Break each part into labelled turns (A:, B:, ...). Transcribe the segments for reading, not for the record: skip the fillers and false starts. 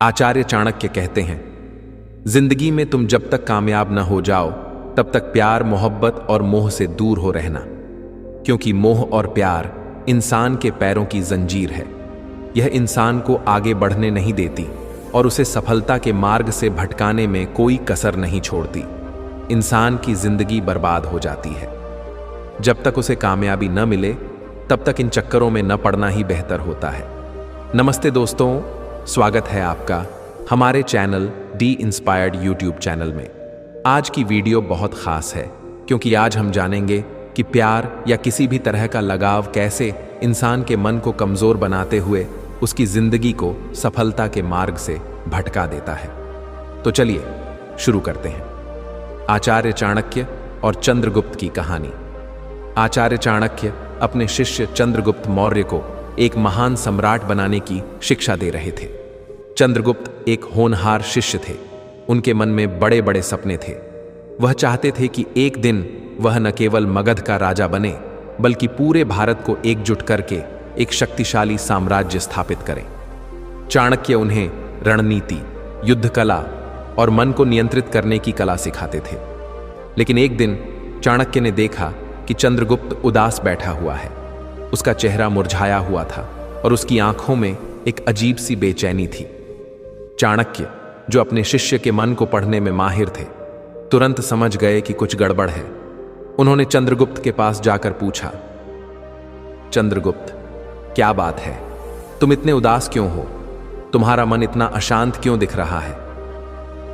A: आचार्य चाणक्य कहते हैं, जिंदगी में तुम जब तक कामयाब न हो जाओ तब तक प्यार, मोहब्बत और मोह से दूर हो रहना, क्योंकि मोह और प्यार इंसान के पैरों की जंजीर है। यह इंसान को आगे बढ़ने नहीं देती और उसे सफलता के मार्ग से भटकाने में कोई कसर नहीं छोड़ती। इंसान की जिंदगी बर्बाद हो जाती है। जब तक उसे कामयाबी न मिले तब तक इन चक्करों में न पड़ना ही बेहतर होता है। नमस्ते दोस्तों, स्वागत है आपका हमारे channel D inspired YouTube channel में। आज की वीडियो बहुत खास है क्योंकि आज हम जानेंगे कि प्यार या किसी भी तरह का लगाव कैसे इंसान के मन को कमजोर बनाते हुए उसकी जिंदगी को सफलता के मार्ग से भटका देता है। तो चलिए शुरू करते हैं। आचार्य चाणक्य और चंद्रगुप्त की कहानी। आचार्य चाणक्य अपने शिष्य चंद्रगुप्त मौर्य को एक महान सम्राट बनाने की शिक्षा दे रहे थे। चंद्रगुप्त एक होनहार शिष्य थे। उनके मन में बड़े बड़े सपने थे। वह चाहते थे कि एक दिन वह न केवल मगध का राजा बने बल्कि पूरे भारत को एकजुट करके एक शक्तिशाली साम्राज्य स्थापित करें। चाणक्य उन्हें रणनीति, युद्ध कला और मन को नियंत्रित करने की कला सिखाते थे। लेकिन एक दिन चाणक्य ने देखा कि चंद्रगुप्त उदास बैठा हुआ है। उसका चेहरा मुरझाया हुआ था और उसकी आंखों में एक अजीब सी बेचैनी थी। चाणक्य, जो अपने शिष्य के मन को पढ़ने में माहिर थे, तुरंत समझ गए कि कुछ गड़बड़ है। उन्होंने चंद्रगुप्त के पास जाकर पूछा, चंद्रगुप्त, क्या बात है? तुम इतने उदास क्यों हो? तुम्हारा मन इतना अशांत क्यों दिख रहा है?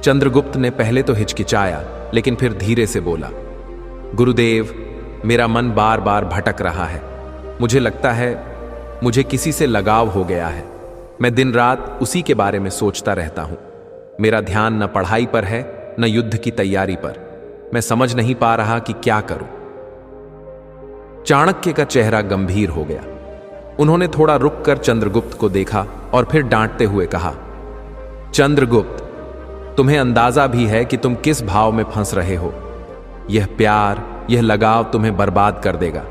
A: चंद्रगुप्त ने पहले तो हिचकिचाया, लेकिन फिर धीरे से बोला, गुरुदेव, मेरा मन बार बार भटक रहा है। मुझे लगता है मुझे किसी से लगाव हो गया है। मैं दिन रात उसी के बारे में सोचता रहता हूं। मेरा ध्यान न पढ़ाई पर है न युद्ध की तैयारी पर। मैं समझ नहीं पा रहा कि क्या करूं। चाणक्य का चेहरा गंभीर हो गया। उन्होंने थोड़ा रुककर चंद्रगुप्त को देखा और फिर डांटते हुए कहा, चंद्रगुप्त, तुम्हें अंदाजा भी है कि तुम किस भाव में फंस रहे हो। यह प्यार, यह लगाव तुम्हें बर्बाद कर देगा।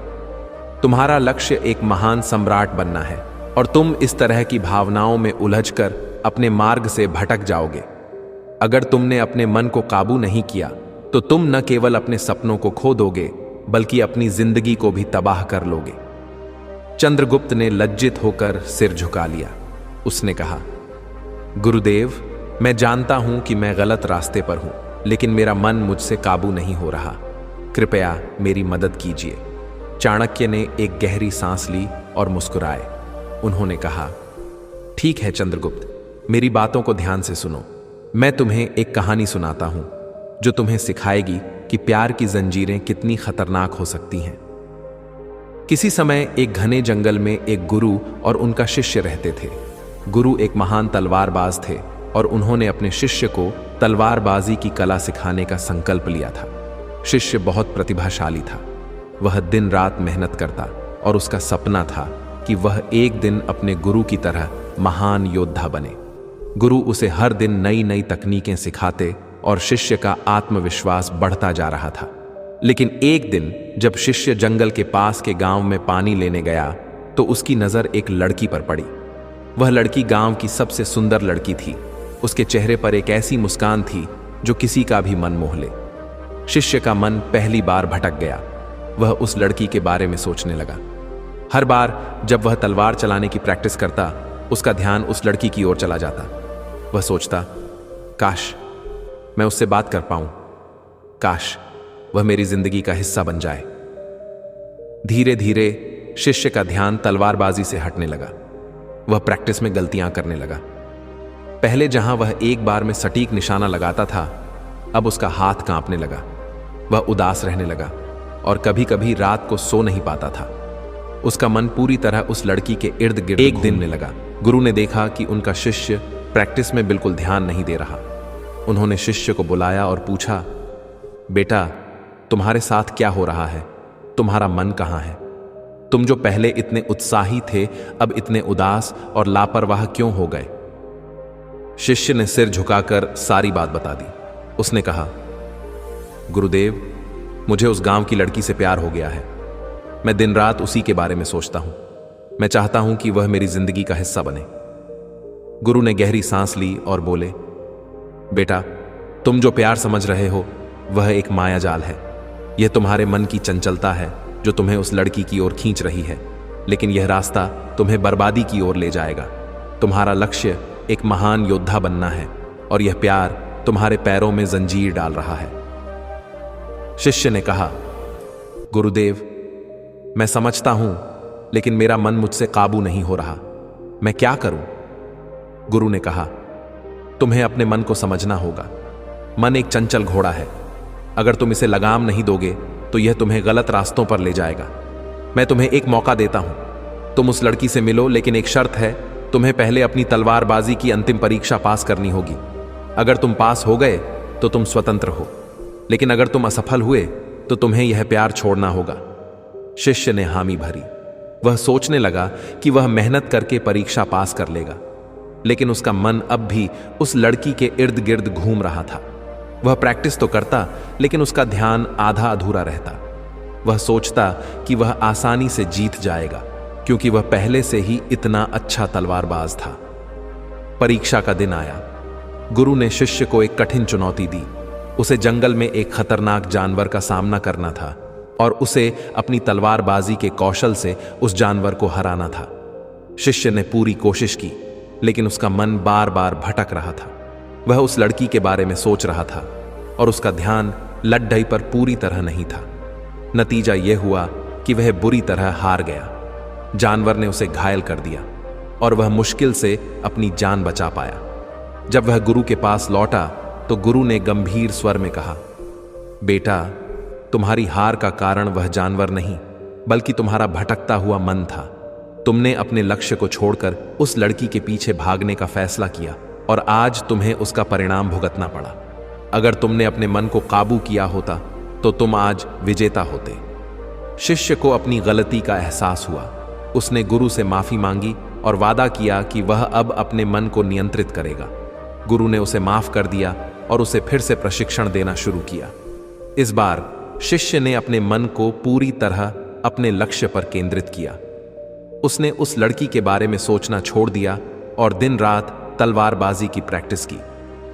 A: तुम्हारा लक्ष्य एक महान सम्राट बनना है और तुम इस तरह की भावनाओं में उलझकर अपने मार्ग से भटक जाओगे। अगर तुमने अपने मन को काबू नहीं किया तो तुम न केवल अपने सपनों को खो दोगे बल्कि अपनी जिंदगी को भी तबाह कर लोगे। चंद्रगुप्त ने लज्जित होकर सिर झुका लिया। उसने कहा, गुरुदेव, मैं जानता हूं कि मैं गलत रास्ते पर हूं, लेकिन मेरा मन मुझसे काबू नहीं हो रहा। कृपया मेरी मदद कीजिए। चाणक्य ने एक गहरी सांस ली और मुस्कुराए। उन्होंने कहा, ठीक है चंद्रगुप्त, मेरी बातों को ध्यान से सुनो। मैं तुम्हें एक कहानी सुनाता हूं जो तुम्हें सिखाएगी कि प्यार की जंजीरें कितनी खतरनाक हो सकती हैं। किसी समय एक घने जंगल में एक गुरु और उनका शिष्य रहते थे। गुरु एक महान तलवारबाज थे और उन्होंने अपने शिष्य को तलवारबाजी की कला सिखाने का संकल्प लिया था। शिष्य बहुत प्रतिभाशाली था। वह दिन रात मेहनत करता और उसका सपना था कि वह एक दिन अपने गुरु की तरह महान योद्धा बने। गुरु उसे हर दिन नई नई तकनीकें सिखाते और शिष्य का आत्मविश्वास बढ़ता जा रहा था। लेकिन एक दिन जब शिष्य जंगल के पास के गांव में पानी लेने गया तो उसकी नजर एक लड़की पर पड़ी। वह लड़की गांव की सबसे सुंदर लड़की थी। उसके चेहरे पर एक ऐसी मुस्कान थी जो किसी का भी मन मोह ले। शिष्य का मन पहली बार भटक गया। वह उस लड़की के बारे में सोचने लगा। हर बार जब वह तलवार चलाने की प्रैक्टिस करता, उसका ध्यान उस लड़की की ओर चला जाता। वह सोचता, काश मैं उससे बात कर पाऊं, काश वह मेरी जिंदगी का हिस्सा बन जाए। धीरे धीरे शिष्य का ध्यान तलवारबाजी से हटने लगा। वह प्रैक्टिस में गलतियां करने लगा। पहले जहां वह एक बार में सटीक निशाना लगाता था, अब उसका हाथ कांपने लगा। वह उदास रहने लगा और कभी कभी रात को सो नहीं पाता था। उसका मन पूरी तरह उस लड़की के इर्द गिर्द एक दिन में लगा। गुरु ने देखा कि उनका शिष्य प्रैक्टिस में बिल्कुल ध्यान नहीं दे रहा। उन्होंने शिष्य को बुलाया और पूछा, बेटा, तुम्हारे साथ क्या हो रहा है? तुम्हारा मन कहाँ है? तुम जो पहले इतने उत्साही थे, अब इतने उदास और लापरवाह क्यों हो गए? शिष्य ने सिर झुकाकर सारी बात बता दी। उसने कहा, गुरुदेव, मुझे उस गांव की लड़की से प्यार हो गया है। मैं दिन रात उसी के बारे में सोचता हूं। मैं चाहता हूं कि वह मेरी जिंदगी का हिस्सा बने। गुरु ने गहरी सांस ली और बोले, बेटा, तुम जो प्यार समझ रहे हो वह एक मायाजाल है। यह तुम्हारे मन की चंचलता है जो तुम्हें उस लड़की की ओर खींच रही है, लेकिन यह रास्ता तुम्हें बर्बादी की ओर ले जाएगा। तुम्हारा लक्ष्य एक महान योद्धा बनना है और यह प्यार तुम्हारे पैरों में जंजीर डाल रहा है। शिष्य ने कहा, गुरुदेव, मैं समझता हूं, लेकिन मेरा मन मुझसे काबू नहीं हो रहा। मैं क्या करूं? गुरु ने कहा, तुम्हें अपने मन को समझना होगा। मन एक चंचल घोड़ा है। अगर तुम इसे लगाम नहीं दोगे तो यह तुम्हें गलत रास्तों पर ले जाएगा। मैं तुम्हें एक मौका देता हूं। तुम उस लड़की से मिलो, लेकिन एक शर्त है, तुम्हें पहले अपनी तलवारबाजी की अंतिम परीक्षा पास करनी होगी। अगर तुम पास हो गए तो तुम स्वतंत्र हो, लेकिन अगर तुम असफल हुए तो तुम्हें यह प्यार छोड़ना होगा। शिष्य ने हामी भरी। वह सोचने लगा कि वह मेहनत करके परीक्षा पास कर लेगा, लेकिन उसका मन अब भी उस लड़की के इर्द गिर्द घूम रहा था। वह प्रैक्टिस तो करता, लेकिन उसका ध्यान आधा अधूरा रहता। वह सोचता कि वह आसानी से जीत जाएगा, क्योंकि वह पहले से ही इतना अच्छा तलवारबाज था। परीक्षा का दिन आया। गुरु ने शिष्य को एक कठिन चुनौती दी। उसे जंगल में एक खतरनाक जानवर का सामना करना था और उसे अपनी तलवारबाजी के कौशल से उस जानवर को हराना था। शिष्य ने पूरी कोशिश की, लेकिन उसका मन बार बार भटक रहा था। वह उस लड़की के बारे में सोच रहा था और उसका ध्यान लड़ाई पर पूरी तरह नहीं था। नतीजा यह हुआ कि वह बुरी तरह हार गया। जानवर ने उसे घायल कर दिया और वह मुश्किल से अपनी जान बचा पाया। जब वह गुरु के पास लौटा तो गुरु ने गंभीर स्वर में कहा, बेटा, तुम्हारी हार का कारण वह जानवर नहीं, बल्कि तुम्हारा भटकता हुआ मन था। तुमने अपने लक्ष्य को छोड़कर उस लड़की के पीछे भागने का फैसला किया और आज तुम्हें उसका परिणाम भुगतना पड़ा। अगर तुमने अपने मन को काबू किया होता तो तुम आज विजेता होते। शिष्य को अपनी गलती का एहसास हुआ। उसने गुरु से माफी मांगी और वादा किया कि वह अब अपने मन को नियंत्रित करेगा। गुरु ने उसे माफ कर दिया और उसे फिर से प्रशिक्षण देना शुरू किया। इस बार शिष्य ने अपने मन को पूरी तरह अपने लक्ष्य पर केंद्रित किया। उसने उस लड़की के बारे में सोचना छोड़ दिया और दिन रात तलवारबाजी की प्रैक्टिस की।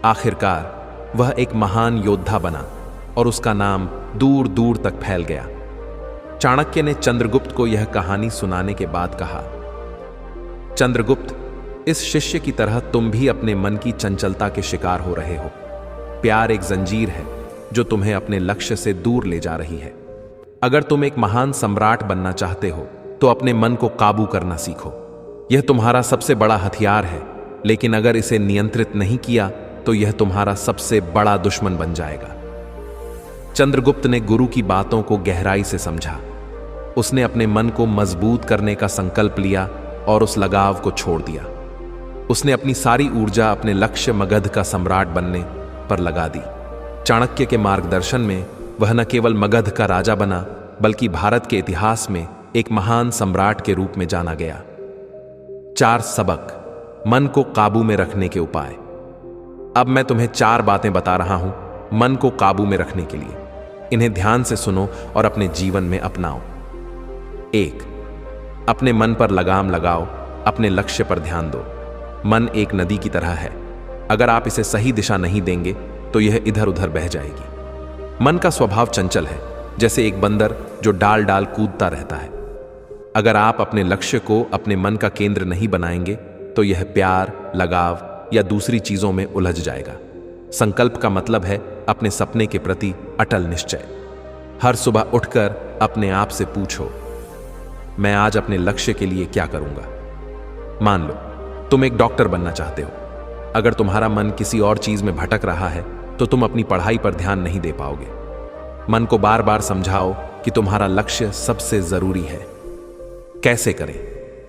A: आखिरकार वह एक महान योद्धा बना और उसका नाम दूर दूर तक फैल गया। चाणक्य ने चंद्रगुप्त को यह कहानी सुनाने के बाद कहा, चंद्रगुप्त, इस शिष्य की तरह तुम भी अपने मन की चंचलता के शिकार हो रहे हो। प्यार एक जंजीर है जो तुम्हें अपने लक्ष्य से दूर ले जा रही है। अगर तुम एक महान सम्राट बनना चाहते हो तो अपने मन को काबू करना सीखो। यह तुम्हारा सबसे बड़ा हथियार है, लेकिन अगर इसे नियंत्रित नहीं किया तो यह तुम्हारा सबसे बड़ा दुश्मन बन जाएगा। चंद्रगुप्त ने गुरु की बातों को गहराई से समझा। उसने अपने मन को मजबूत करने का संकल्प लिया और उस लगाव को छोड़ दिया। उसने अपनी सारी ऊर्जा अपने लक्ष्य मगध का सम्राट बनने पर लगा दी। चाणक्य के मार्गदर्शन में वह न केवल मगध का राजा बना, बल्कि भारत के इतिहास में एक महान सम्राट के रूप में जाना गया। 4 सबक मन को काबू में रखने के उपाय। अब मैं तुम्हें 4 बातें बता रहा हूं मन को काबू में रखने के लिए। इन्हें ध्यान से सुनो और अपने जीवन में अपनाओ। 1. अपने मन पर लगाम लगाओ। अपने लक्ष्य पर ध्यान दो। मन एक नदी की तरह है। अगर आप इसे सही दिशा नहीं देंगे तो यह इधर उधर बह जाएगी। मन का स्वभाव चंचल है, जैसे एक बंदर जो डाल डाल कूदता रहता है। अगर आप अपने लक्ष्य को अपने मन का केंद्र नहीं बनाएंगे तो यह प्यार, लगाव या दूसरी चीजों में उलझ जाएगा। संकल्प का मतलब है अपने सपने के प्रति अटल निश्चय। हर सुबह उठकर अपने आप से पूछो, मैं आज अपने लक्ष्य के लिए क्या करूंगा। मान लो तुम एक डॉक्टर बनना चाहते हो। अगर तुम्हारा मन किसी और चीज में भटक रहा है तो तुम अपनी पढ़ाई पर ध्यान नहीं दे पाओगे। मन को बार बार समझाओ कि तुम्हारा लक्ष्य सबसे जरूरी है। कैसे करें?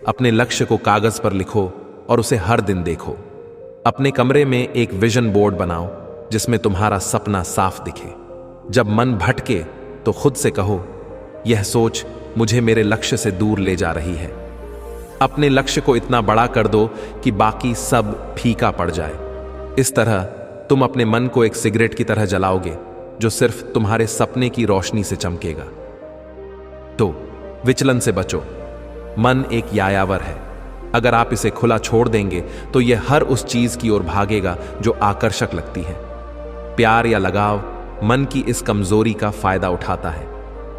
A: अपने लक्ष्य को कागज पर लिखो और उसे हर दिन देखो। अपने कमरे में एक विजन बोर्ड बनाओ जिसमें तुम्हारा सपना साफ दिखे। जब मन भटके तो खुद से कहो, यह सोच मुझे मेरे लक्ष्य से दूर ले जा रही है। अपने लक्ष्य को इतना बड़ा कर दो कि बाकी सब फीका पड़ जाए। इस तरह तुम अपने मन को एक सिगरेट की तरह जलाओगे जो सिर्फ तुम्हारे सपने की रोशनी से चमकेगा। तो विचलन से बचो। मन एक यायावर है। अगर आप इसे खुला छोड़ देंगे तो यह हर उस चीज की ओर भागेगा जो आकर्षक लगती है। प्यार या लगाव मन की इस कमजोरी का फायदा उठाता है।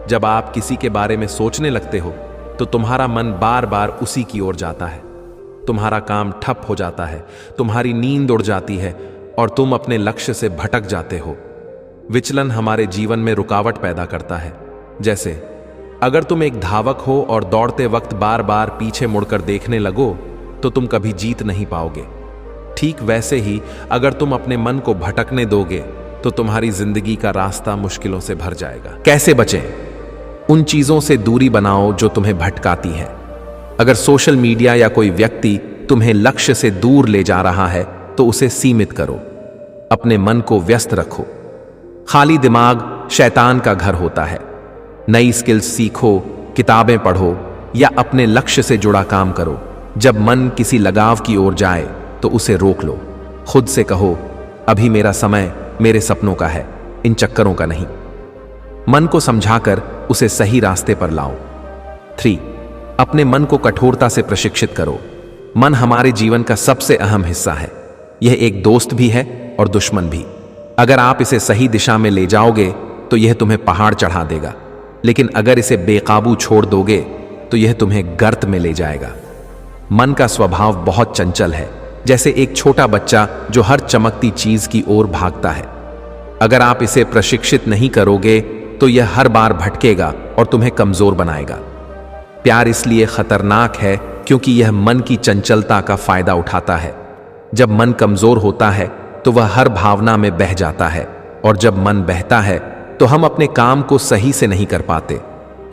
A: जब आप किसी के बारे में सोचने लगते हो तो तुम्हारा मन बार बार उसी की ओर जाता है। तुम्हारा काम ठप हो जाता है, तुम्हारी नींद उड़ जाती है और तुम अपने लक्ष्य से भटक जाते हो। विचलन हमारे जीवन में रुकावट पैदा करता है। जैसे अगर तुम एक धावक हो और दौड़ते वक्त बार बार पीछे मुड़कर देखने लगो तो तुम कभी जीत नहीं पाओगे। ठीक वैसे ही अगर तुम अपने मन को भटकने दोगे तो तुम्हारी जिंदगी का रास्ता मुश्किलों से भर जाएगा। कैसे बचें? उन चीजों से दूरी बनाओ जो तुम्हें भटकाती हैं। अगर सोशल मीडिया या कोई व्यक्ति तुम्हें लक्ष्य से दूर ले जा रहा है तो उसे सीमित करो। अपने मन को व्यस्त रखो। खाली दिमाग शैतान का घर होता है। नई स्किल्स सीखो, किताबें पढ़ो या अपने लक्ष्य से जुड़ा काम करो। जब मन किसी लगाव की ओर जाए तो उसे रोक लो। खुद से कहो, अभी मेरा समय मेरे सपनों का है, इन चक्करों का नहीं। मन को समझाकर उसे सही रास्ते पर लाओ। 3. अपने मन को कठोरता से प्रशिक्षित करो। मन हमारे जीवन का सबसे अहम हिस्सा है। यह एक दोस्त भी है और दुश्मन भी। अगर आप इसे सही दिशा में ले जाओगे तो यह तुम्हें पहाड़ चढ़ा देगा, लेकिन अगर इसे बेकाबू छोड़ दोगे तो यह तुम्हें गर्त में ले जाएगा। मन का स्वभाव बहुत चंचल है, जैसे एक छोटा बच्चा जो हर चमकती चीज की ओर भागता है। अगर आप इसे प्रशिक्षित नहीं करोगे तो यह हर बार भटकेगा और तुम्हें कमजोर बनाएगा। प्यार इसलिए खतरनाक है क्योंकि यह मन की चंचलता का फायदा उठाता है। जब मन कमजोर होता है तो वह हर भावना में बह जाता है, और जब मन बहता है तो हम अपने काम को सही से नहीं कर पाते।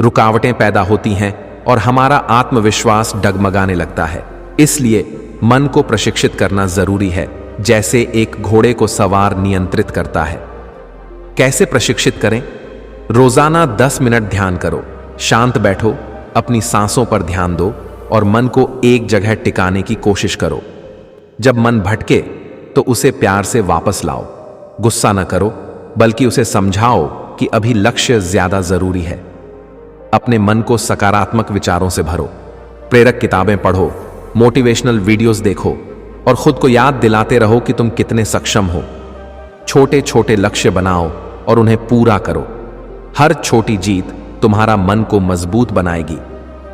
A: रुकावटें पैदा होती हैं और हमारा आत्मविश्वास डगमगाने लगता है। इसलिए मन को प्रशिक्षित करना जरूरी है, जैसे एक घोड़े को सवार नियंत्रित करता है। कैसे प्रशिक्षित करें? रोजाना 10 मिनट ध्यान करो। शांत बैठो, अपनी सांसों पर ध्यान दो और मन को एक जगह टिकाने की कोशिश करो। जब मन भटके तो उसे प्यार से वापस लाओ। गुस्सा न करो, बल्कि उसे समझाओ कि अभी लक्ष्य ज्यादा जरूरी है। अपने मन को सकारात्मक विचारों से भरो। प्रेरक किताबें पढ़ो, मोटिवेशनल वीडियोस देखो और खुद को याद दिलाते रहो कि तुम कितने सक्षम हो। छोटे छोटे लक्ष्य बनाओ और उन्हें पूरा करो। हर छोटी जीत तुम्हारा मन को मजबूत बनाएगी।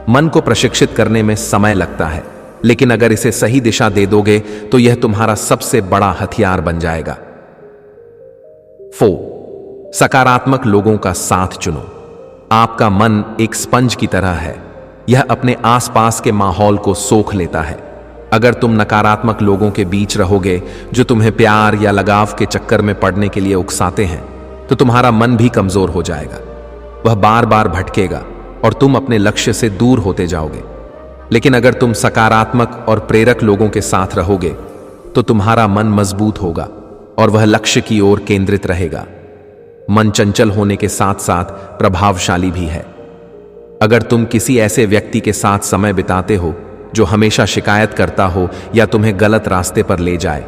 A: मन को प्रशिक्षित करने में समय लगता है, लेकिन अगर इसे सही दिशा दे दोगे तो यह तुम्हारा सबसे बड़ा हथियार बन जाएगा। 4. सकारात्मक लोगों का साथ चुनो। आपका मन एक स्पंज की तरह है। यह अपने आसपास के माहौल को सोख लेता है। अगर तुम नकारात्मक लोगों के बीच रहोगे जो तुम्हें प्यार या लगाव के चक्कर में पड़ने के लिए उकसाते हैं, तो तुम्हारा मन भी कमजोर हो जाएगा। वह बार बार भटकेगा और तुम अपने लक्ष्य से दूर होते जाओगे। लेकिन अगर तुम सकारात्मक और प्रेरक लोगों के साथ रहोगे तो तुम्हारा मन मजबूत होगा और वह लक्ष्य की ओर केंद्रित रहेगा। मन चंचल होने के साथ साथ प्रभावशाली भी है। अगर तुम किसी ऐसे व्यक्ति के साथ समय बिताते हो जो हमेशा शिकायत करता हो या तुम्हें गलत रास्ते पर ले जाए,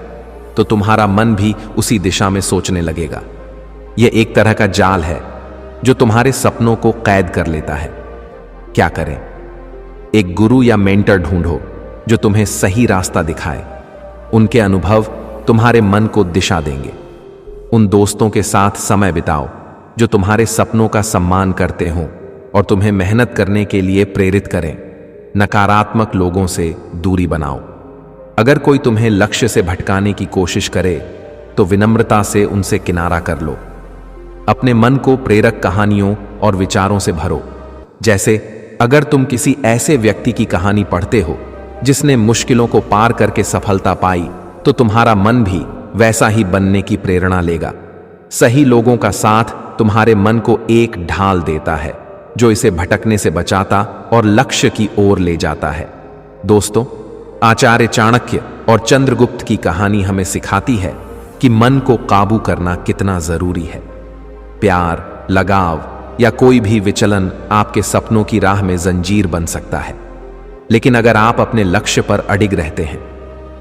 A: तो तुम्हारा मन भी उसी दिशा में सोचने लगेगा। यह एक तरह का जाल है जो तुम्हारे सपनों को कैद कर लेता है। क्या करें? एक गुरु या मेंटर ढूंढो जो तुम्हें सही रास्ता दिखाए। उनके अनुभव तुम्हारे मन को दिशा देंगे। उन दोस्तों के साथ समय बिताओ जो तुम्हारे सपनों का सम्मान करते हों और तुम्हें मेहनत करने के लिए प्रेरित करें। नकारात्मक लोगों से दूरी बनाओ। अगर कोई तुम्हें लक्ष्य से भटकाने की कोशिश करे तो विनम्रता से उनसे किनारा कर लो। अपने मन को प्रेरक कहानियों और विचारों से भरो। जैसे अगर तुम किसी ऐसे व्यक्ति की कहानी पढ़ते हो जिसने मुश्किलों को पार करके सफलता पाई, तो तुम्हारा मन भी वैसा ही बनने की प्रेरणा लेगा। सही लोगों का साथ तुम्हारे मन को एक ढाल देता है जो इसे भटकने से बचाता और लक्ष्य की ओर ले जाता है। दोस्तों, आचार्य चाणक्य और चंद्रगुप्त की कहानी हमें सिखाती है कि मन को काबू करना कितना जरूरी है। प्यार, लगाव या कोई भी विचलन आपके सपनों की राह में जंजीर बन सकता है, लेकिन अगर आप अपने लक्ष्य पर अडिग रहते हैं,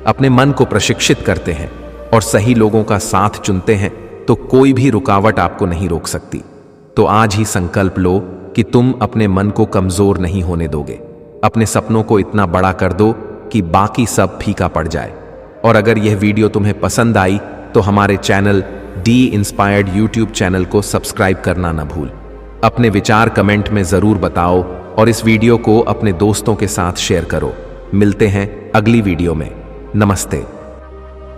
A: अपने मन को प्रशिक्षित करते हैं और सही लोगों का साथ चुनते हैं, तो कोई भी रुकावट आपको नहीं रोक सकती। तो आज ही संकल्प लो कि तुम अपने मन को कमजोर नहीं होने दोगे। अपने सपनों को इतना बड़ा कर दो कि बाकी सब फीका पड़ जाए। और अगर यह वीडियो तुम्हें पसंद आई तो हमारे channel D inspired YouTube channel को सब्सक्राइब करना न भूल। अपने विचार कमेंट में जरूर बताओ और इस वीडियो को अपने दोस्तों के साथ शेयर करो। मिलते हैं अगली वीडियो में। नमस्ते।